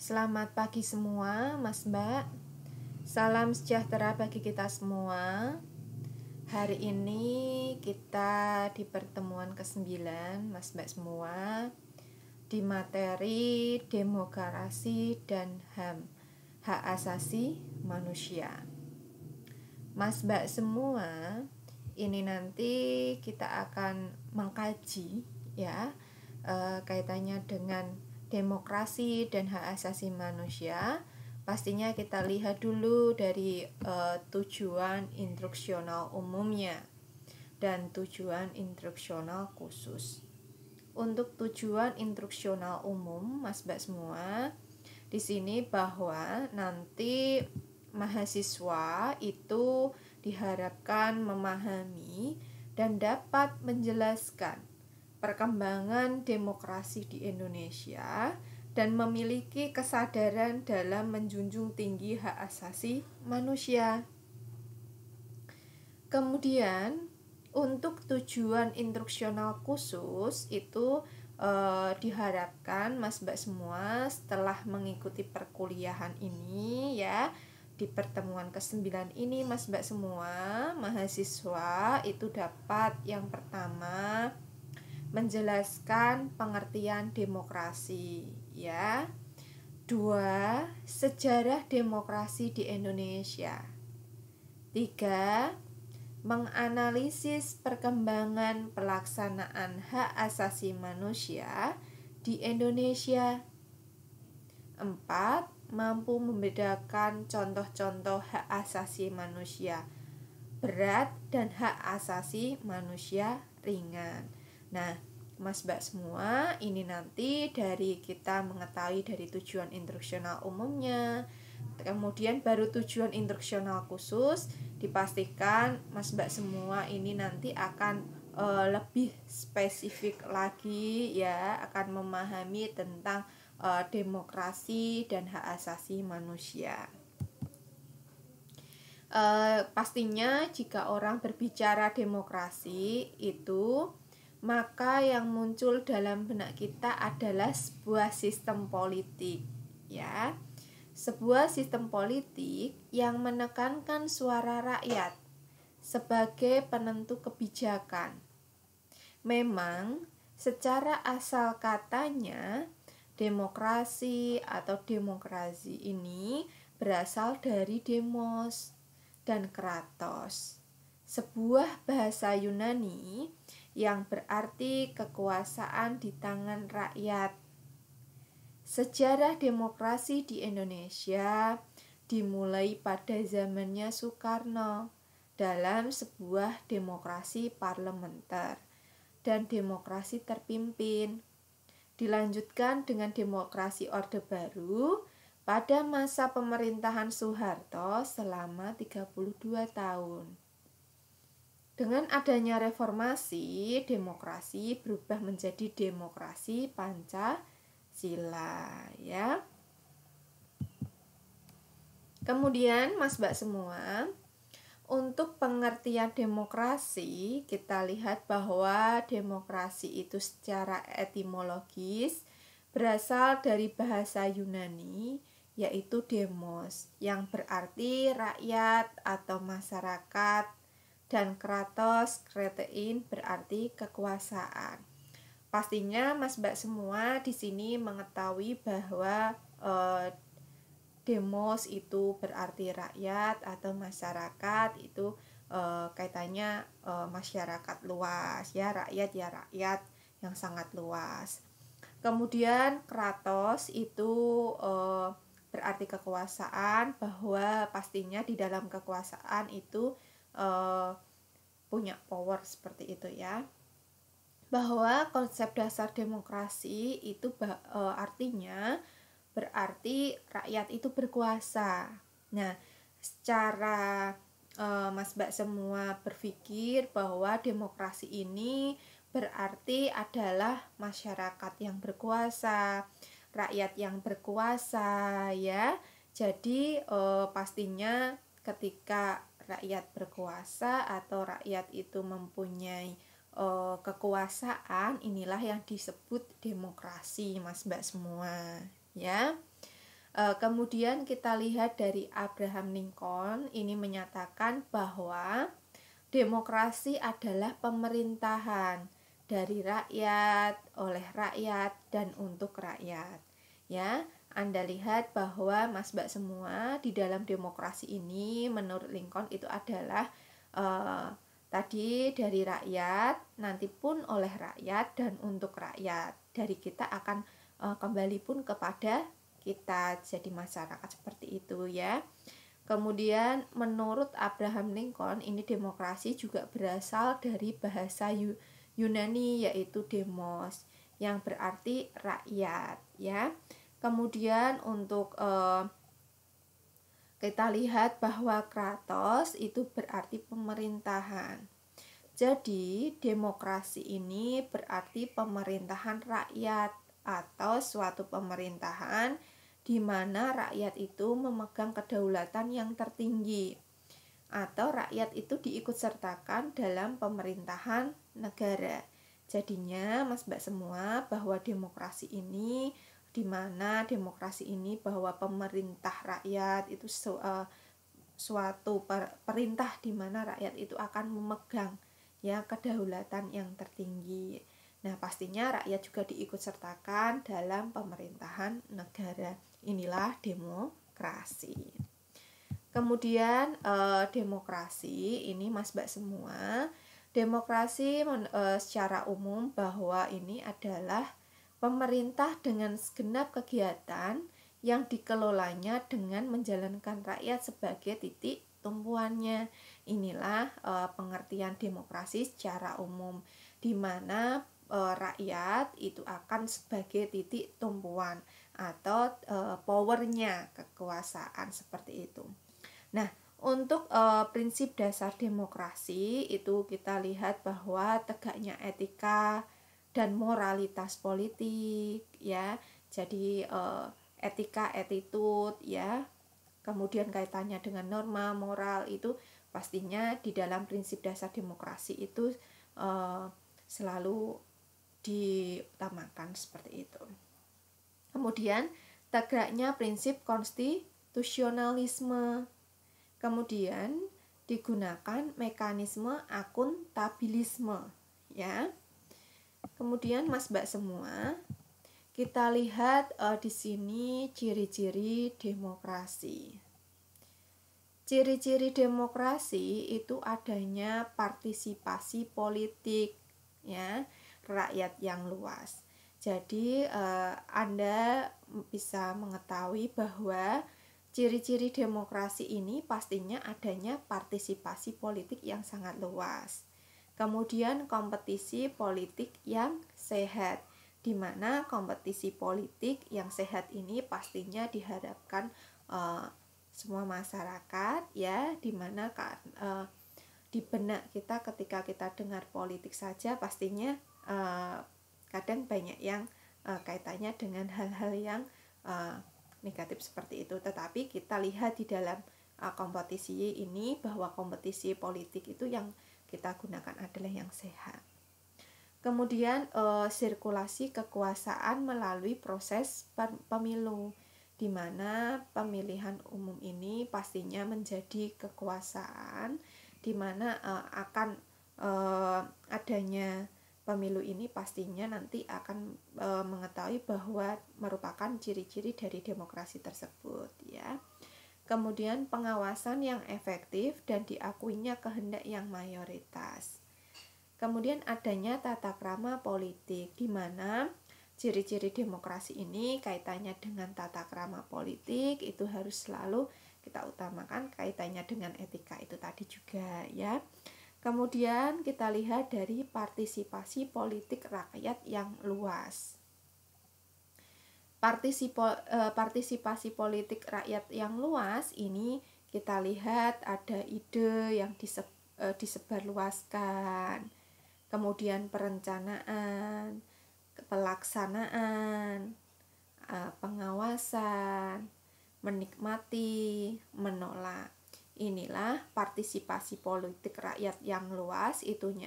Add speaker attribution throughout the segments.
Speaker 1: Selamat pagi semua, Mas Mbak. Salam sejahtera bagi kita semua. Hari ini kita di pertemuan ke-9, Mas Mbak semua, di materi demokrasi dan HAM, hak asasi manusia. Mas Mbak semua, ini nanti kita akan mengkaji ya kaitannya dengan demokrasi dan hak asasi manusia. Pastinya kita lihat dulu dari tujuan instruksional umumnya dan tujuan instruksional khusus. Untuk tujuan instruksional umum, Mas Mbak semua, di sini bahwa nanti mahasiswa itu diharapkan memahami dan dapat menjelaskan perkembangan demokrasi di Indonesia dan memiliki kesadaran dalam menjunjung tinggi hak asasi manusia. Kemudian untuk tujuan instruksional khusus itu diharapkan Mas Mbak semua setelah mengikuti perkuliahan ini ya, di pertemuan ke-9 ini Mas Mbak semua, mahasiswa itu dapat yang pertama menjelaskan pengertian demokrasi ya. 2. Sejarah demokrasi di Indonesia. 3. Menganalisis perkembangan pelaksanaan hak asasi manusia di Indonesia. 4. Mampu membedakan contoh-contoh hak asasi manusia berat dan hak asasi manusia ringan. Nah, Mas Mbak semua, ini nanti dari kita mengetahui dari tujuan instruksional umumnya, kemudian baru tujuan instruksional khusus, dipastikan Mas Mbak semua ini nanti akan lebih spesifik lagi ya, akan memahami tentang demokrasi dan hak asasi manusia. Pastinya jika orang berbicara demokrasi itu, maka yang muncul dalam benak kita adalah sebuah sistem politik ya. Sebuah sistem politik yang menekankan suara rakyat sebagai penentu kebijakan. Memang secara asal katanya demokrasi atau demokrasi ini berasal dari demos dan kratos, sebuah bahasa Yunani yang berarti kekuasaan di tangan rakyat. Sejarah demokrasi di Indonesia dimulai pada zamannya Soekarno dalam sebuah demokrasi parlementer dan demokrasi terpimpin. Dilanjutkan dengan demokrasi Orde Baru pada masa pemerintahan Soeharto selama 32 tahun. Dengan adanya reformasi, demokrasi berubah menjadi demokrasi Pancasila ya. Kemudian Mas Mbak semua, untuk pengertian demokrasi, kita lihat bahwa demokrasi itu secara etimologis berasal dari bahasa Yunani, yaitu demos, yang berarti rakyat atau masyarakat, dan kratos, kretein berarti kekuasaan. Pastinya Mas Mbak semua di sini mengetahui bahwa demos itu berarti rakyat atau masyarakat, itu kaitannya masyarakat luas ya, rakyat ya rakyat yang sangat luas. Kemudian kratos itu berarti kekuasaan, bahwa pastinya di dalam kekuasaan itu punya power seperti itu ya. Bahwa konsep dasar demokrasi itu artinya berarti rakyat itu berkuasa. Nah, secara Mas Mbak semua berpikir bahwa demokrasi ini berarti adalah masyarakat yang berkuasa, rakyat yang berkuasa ya. Jadi pastinya ketika rakyat berkuasa atau rakyat itu mempunyai kekuasaan, inilah yang disebut demokrasi Mas Mbak semua ya. Kemudian kita lihat dari Abraham Lincoln, ini menyatakan bahwa demokrasi adalah pemerintahan dari rakyat, oleh rakyat, dan untuk rakyat. Ya, Anda lihat bahwa Mas Mbak semua di dalam demokrasi ini menurut Lincoln itu adalah tadi dari rakyat, nanti pun oleh rakyat dan untuk rakyat. Dari kita akan kembali pun kepada kita jadi masyarakat seperti itu ya. Kemudian menurut Abraham Lincoln ini demokrasi juga berasal dari bahasa Yunani yaitu demos yang berarti rakyat ya. Kemudian untuk kita lihat bahwa kratos itu berarti pemerintahan. Jadi demokrasi ini berarti pemerintahan rakyat atau suatu pemerintahan di mana rakyat itu memegang kedaulatan yang tertinggi atau rakyat itu diikutsertakan dalam pemerintahan negara. Jadinya Mas Mbak semua bahwa demokrasi ini di mana demokrasi ini bahwa pemerintah rakyat itu suatu perintah di mana rakyat itu akan memegang ya kedaulatan yang tertinggi. Nah, pastinya rakyat juga diikutsertakan dalam pemerintahan negara. Inilah demokrasi. Kemudian demokrasi ini Mas Mbak semua, demokrasi secara umum bahwa ini adalah pemerintah dengan segenap kegiatan yang dikelolanya dengan menjalankan rakyat sebagai titik tumpuannya. Inilah pengertian demokrasi secara umum, di mana rakyat itu akan sebagai titik tumpuan atau powernya, kekuasaan seperti itu. Nah, untuk prinsip dasar demokrasi itu kita lihat bahwa tegaknya etika dan moralitas politik ya. Jadi etika, attitude ya. Kemudian kaitannya dengan norma moral itu pastinya di dalam prinsip dasar demokrasi itu selalu diutamakan seperti itu. Kemudian tegaknya prinsip konstitusionalisme. Kemudian digunakan mekanisme akuntabilisme ya. Kemudian Mas Mbak semua, kita lihat di sini ciri-ciri demokrasi. Ciri-ciri demokrasi itu adanya partisipasi politik ya, rakyat yang luas. Jadi Anda bisa mengetahui bahwa ciri-ciri demokrasi ini pastinya adanya partisipasi politik yang sangat luas. Kemudian kompetisi politik yang sehat, di mana kompetisi politik yang sehat ini pastinya diharapkan semua masyarakat ya, di mana di benak kita ketika kita dengar politik saja pastinya kadang banyak yang kaitannya dengan hal-hal yang negatif seperti itu. Tetapi kita lihat di dalam kompetisi ini bahwa kompetisi politik itu yang kita gunakan adalah yang sehat. Kemudian sirkulasi kekuasaan melalui proses pemilu, di mana pemilihan umum ini pastinya menjadi kekuasaan, di mana akan adanya pemilu ini pastinya nanti akan mengetahui bahwa merupakan ciri-ciri dari demokrasi tersebut ya. Kemudian pengawasan yang efektif dan diakuinya kehendak yang mayoritas. Kemudian adanya tata krama politik, di mana ciri-ciri demokrasi ini kaitannya dengan tata krama politik itu harus selalu kita utamakan, kaitannya dengan etika itu tadi juga ya. Kemudian kita lihat dari partisipasi politik rakyat yang luas. Partisipasi politik rakyat yang luas ini kita lihat ada ide yang disebarluaskan, kemudian perencanaan, pelaksanaan, pengawasan, menikmati, menolak. Inilah partisipasi politik rakyat yang luas, itu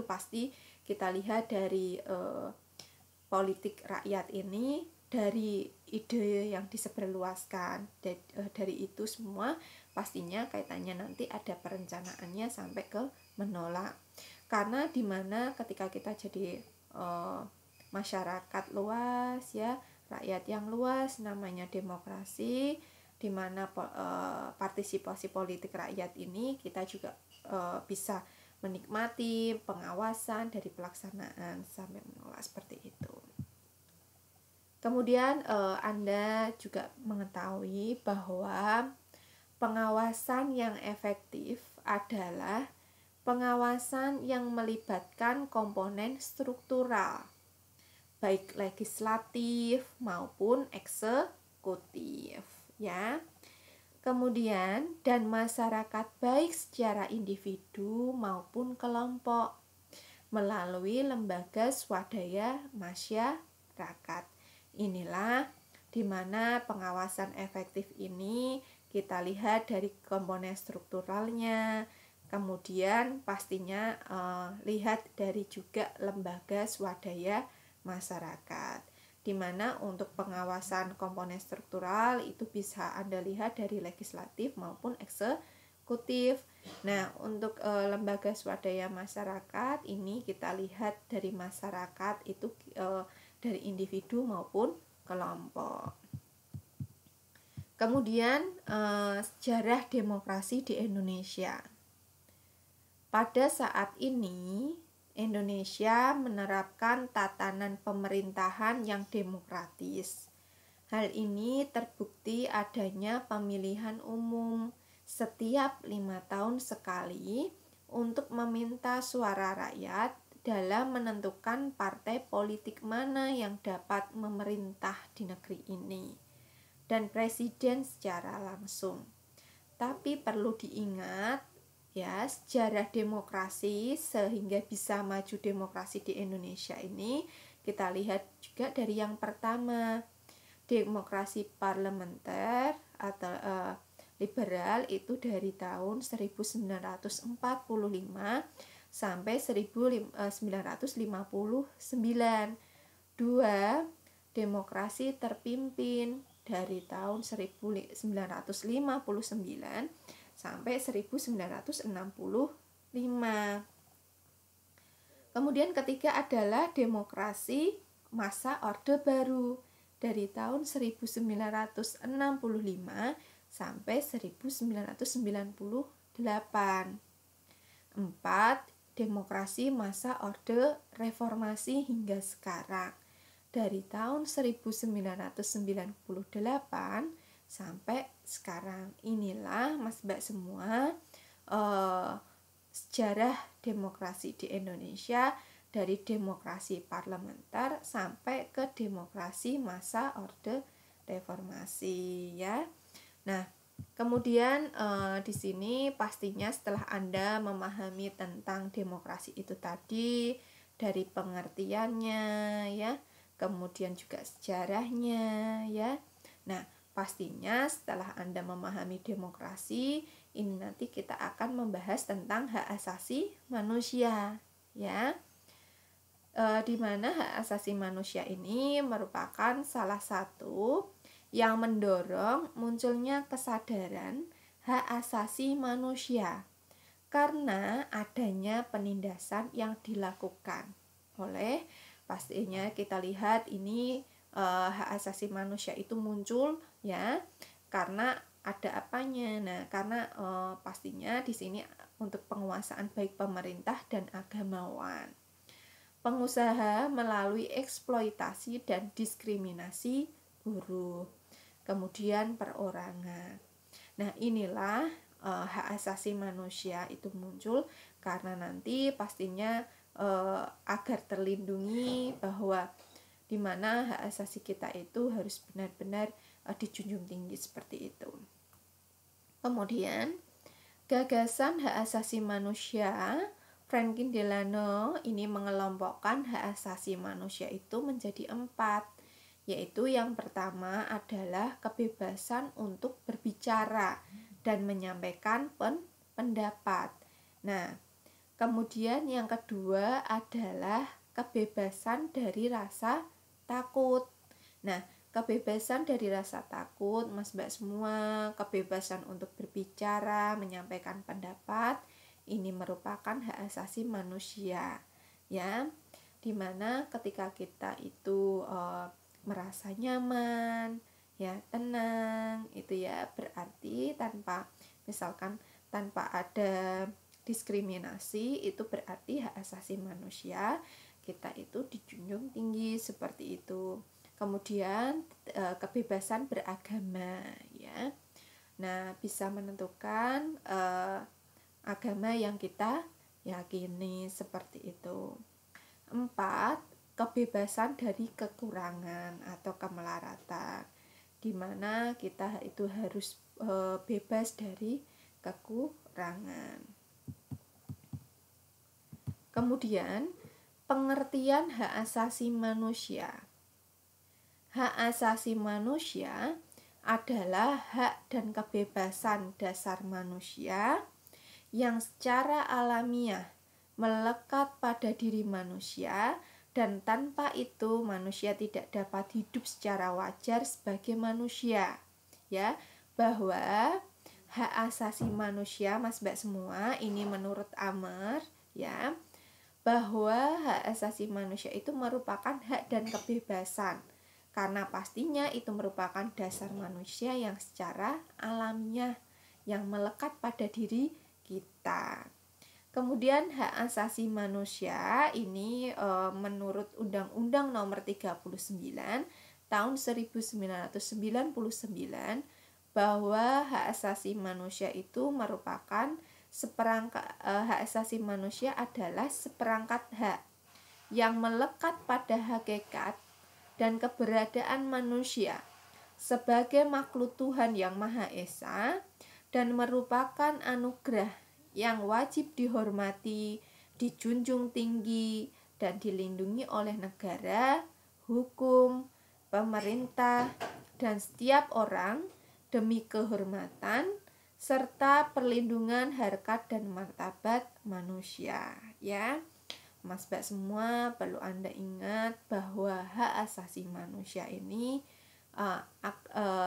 Speaker 1: pasti kita lihat dari politik rakyat ini, dari ide yang disebarluaskan. Dari itu semua pastinya kaitannya nanti ada perencanaannya sampai ke menolak. Karena dimana ketika kita jadi masyarakat luas ya, rakyat yang luas, namanya demokrasi, dimana partisipasi politik rakyat ini kita juga bisa menikmati pengawasan dari pelaksanaan sampai menolak seperti itu. Kemudian Anda juga mengetahui bahwa pengawasan yang efektif adalah pengawasan yang melibatkan komponen struktural, baik legislatif maupun eksekutif, ya. Kemudian dan masyarakat baik secara individu maupun kelompok melalui lembaga swadaya masyarakat. Inilah di mana pengawasan efektif ini kita lihat dari komponen strukturalnya, kemudian pastinya lihat dari juga lembaga swadaya masyarakat, di mana untuk pengawasan komponen struktural itu bisa Anda lihat dari legislatif maupun eksekutif. Nah, untuk lembaga swadaya masyarakat ini kita lihat dari masyarakat itu dari individu maupun kelompok. Kemudian sejarah demokrasi di Indonesia. Pada saat ini Indonesia menerapkan tatanan pemerintahan yang demokratis. Hal ini terbukti adanya pemilihan umum setiap 5 tahun sekali untuk meminta suara rakyat dalam menentukan partai politik mana yang dapat memerintah di negeri ini dan presiden secara langsung. Tapi perlu diingat ya, sejarah demokrasi sehingga bisa maju demokrasi di Indonesia ini kita lihat juga dari yang pertama, demokrasi parlementer atau liberal itu dari tahun 1945 sampai 1959. Dua, demokrasi terpimpin dari tahun 1959 sampai 1965. Kemudian ketiga adalah demokrasi masa Orde Baru dari tahun 1965 sampai 1998. 4. Demokrasi masa Orde Reformasi hingga sekarang dari tahun 1998 sampai sekarang. Inilah Mas Mbak semua sejarah demokrasi di Indonesia dari demokrasi parlementer sampai ke demokrasi masa Orde Reformasi ya. Nah, kemudian di sini pastinya setelah Anda memahami tentang demokrasi itu tadi dari pengertiannya ya, kemudian juga sejarahnya ya. Nah, pastinya setelah Anda memahami demokrasi, ini nanti kita akan membahas tentang hak asasi manusia ya. Di mana hak asasi manusia ini merupakan salah satu yang mendorong munculnya kesadaran hak asasi manusia karena adanya penindasan yang dilakukan oleh, pastinya kita lihat ini hak asasi manusia itu muncul ya karena ada apanya. Nah, karena pastinya di sini untuk penguasaan baik pemerintah dan agamawan, pengusaha melalui eksploitasi dan diskriminasi buruh, kemudian perorangan. Nah, inilah hak asasi manusia itu muncul karena nanti pastinya agar terlindungi bahwa di mana hak asasi kita itu harus benar-benar dijunjung tinggi seperti itu. Kemudian gagasan hak asasi manusia, Franklin Delano ini mengelompokkan hak asasi manusia itu menjadi 4, yaitu yang pertama adalah kebebasan untuk berbicara dan menyampaikan pendapat. Nah, kemudian yang kedua adalah kebebasan dari rasa takut. Nah, kebebasan dari rasa takut, Mas Mbak semua, kebebasan untuk berbicara, menyampaikan pendapat, ini merupakan hak asasi manusia, ya. Dimana ketika kita itu merasa nyaman, ya tenang, itu ya berarti tanpa ada diskriminasi, itu berarti hak asasi manusia kita itu dijunjung tinggi seperti itu. Kemudian kebebasan beragama, ya. Nah, bisa menentukan agama yang kita yakini seperti itu. 4. Kebebasan dari kekurangan atau kemelaratan, di mana kita itu harus bebas dari kekurangan. Kemudian pengertian hak asasi manusia. Hak asasi manusia adalah hak dan kebebasan dasar manusia yang secara alamiah melekat pada diri manusia, dan tanpa itu manusia tidak dapat hidup secara wajar sebagai manusia, ya. Bahwa hak asasi manusia, Mas Mbak semua, ini menurut Amer, ya, bahwa hak asasi manusia itu merupakan hak dan kebebasan, karena pastinya itu merupakan dasar manusia yang secara alamiah yang melekat pada diri kita. Kemudian hak asasi manusia ini menurut Undang-Undang Nomor 39 tahun 1999, bahwa hak asasi manusia itu merupakan hak asasi manusia adalah seperangkat hak yang melekat pada hakikat dan keberadaan manusia sebagai makhluk Tuhan yang Maha Esa, dan merupakan anugerah yang wajib dihormati, dijunjung tinggi, dan dilindungi oleh negara, hukum, pemerintah, dan setiap orang demi kehormatan serta perlindungan harkat dan martabat manusia, ya. Mas Mbak semua, perlu Anda ingat bahwa hak asasi manusia ini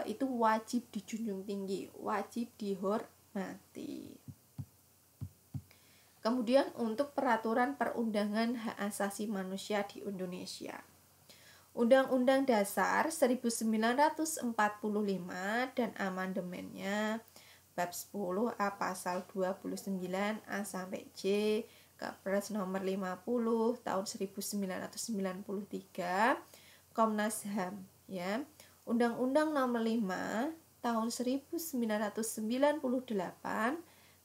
Speaker 1: itu wajib dijunjung tinggi, wajib dihormati. Kemudian untuk peraturan perundangan hak asasi manusia di Indonesia. Undang-Undang Dasar 1945 dan amandemennya bab 10 A pasal 29 A sampai J, Kepres nomor 50 tahun 1993, Komnas HAM, ya. Undang-Undang nomor 5 tahun 1998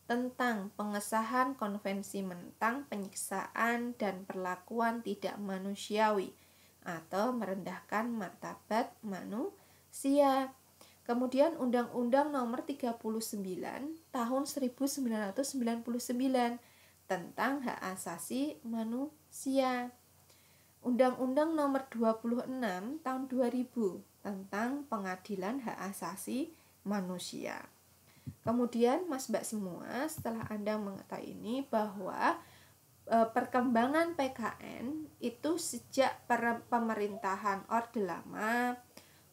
Speaker 1: tentang pengesahan konvensi tentang penyiksaan dan perlakuan tidak manusiawi atau merendahkan martabat manusia. Kemudian Undang-Undang Nomor 39 tahun 1999 tentang hak asasi manusia. Undang-Undang Nomor 26 tahun 2000 tentang pengadilan hak asasi manusia. Kemudian Mas Mbak semua, setelah Anda mengetahui ini bahwa perkembangan PKN itu sejak pemerintahan Orde Lama,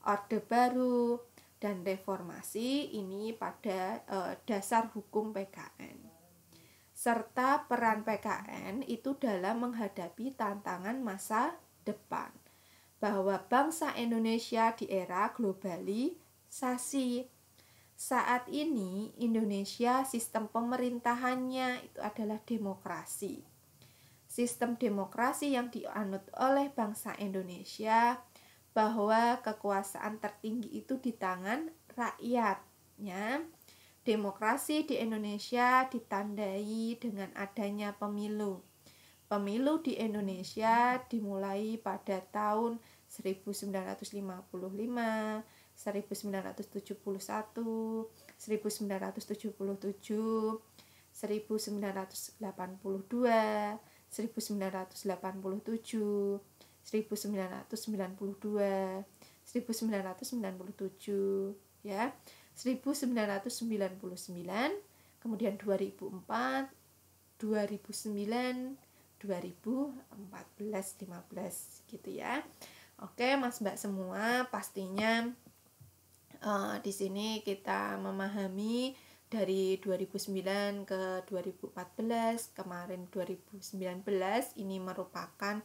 Speaker 1: Orde Baru, dan reformasi ini pada dasar hukum PKN, serta peran PKN itu dalam menghadapi tantangan masa depan, bahwa bangsa Indonesia di era globalisasi. Saat ini Indonesia sistem pemerintahannya itu adalah demokrasi. Sistem demokrasi yang dianut oleh bangsa Indonesia, bahwa kekuasaan tertinggi itu di tangan rakyatnya. Demokrasi di Indonesia ditandai dengan adanya pemilu. Pemilu di Indonesia dimulai pada tahun 1955, 1971, 1977, 1982, 1987, 1997, 1997, ya, 1999, kemudian 2004, 2009, 2014, 15 gitu ya. Oke, Mas Mbak semua, pastinya di sini kita memahami dari 2009 ke 2014, kemarin 2019 ini merupakan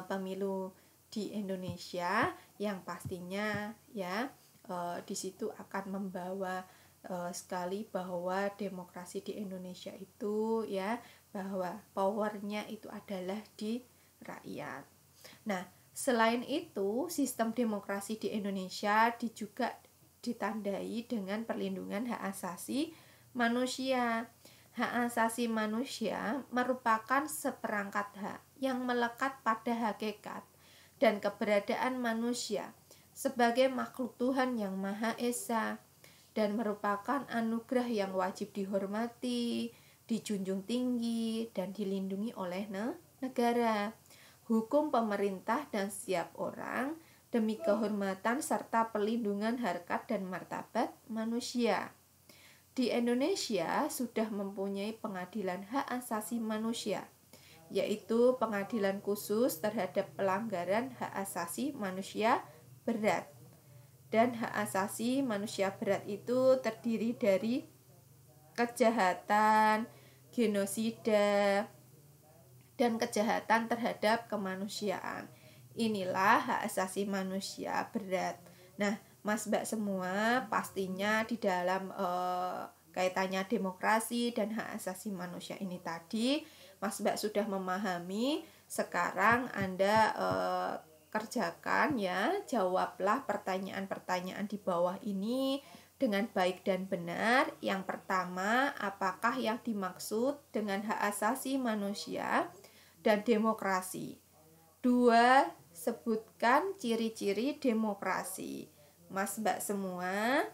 Speaker 1: pemilu di Indonesia yang pastinya ya di situ akan membawa sekali bahwa demokrasi di Indonesia itu ya bahwa powernya itu adalah di rakyat. Nah, selain itu sistem demokrasi di Indonesia juga ditandai dengan perlindungan hak asasi manusia. Hak asasi manusia merupakan seperangkat hak yang melekat pada hakikat dan keberadaan manusia sebagai makhluk Tuhan yang Maha Esa dan merupakan anugerah yang wajib dihormati, dijunjung tinggi, dan dilindungi oleh negara, hukum pemerintah dan setiap orang demi kehormatan serta perlindungan harkat dan martabat manusia. Di Indonesia sudah mempunyai pengadilan hak asasi manusia, yaitu pengadilan khusus terhadap pelanggaran hak asasi manusia berat. Dan hak asasi manusia berat itu terdiri dari kejahatan, genosida, dan kejahatan terhadap kemanusiaan. Inilah hak asasi manusia berat. Nah, Mas Mbak semua, pastinya di dalam kaitannya demokrasi dan hak asasi manusia ini tadi, Mas Mbak sudah memahami. Sekarang Anda kerjakan ya, jawablah pertanyaan-pertanyaan di bawah ini dengan baik dan benar. Yang pertama, apakah yang dimaksud dengan hak asasi manusia dan demokrasi? 2, sebutkan ciri-ciri demokrasi. Mas Mbak semua,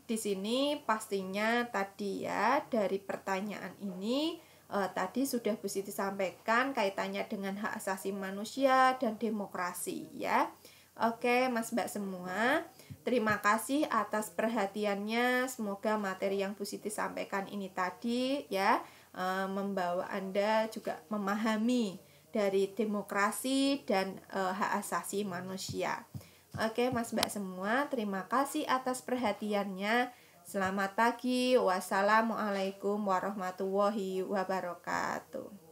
Speaker 1: di sini pastinya tadi ya dari pertanyaan ini tadi sudah Bu Siti sampaikan kaitannya dengan hak asasi manusia dan demokrasi ya. Oke, Mas Mbak semua, terima kasih atas perhatiannya. Semoga materi yang Bu Siti sampaikan ini tadi ya membawa Anda juga memahami dari demokrasi dan hak asasi manusia. Oke, Mas Mbak semua, terima kasih atas perhatiannya. Selamat pagi. Wassalamualaikum warahmatullahi wabarakatuh.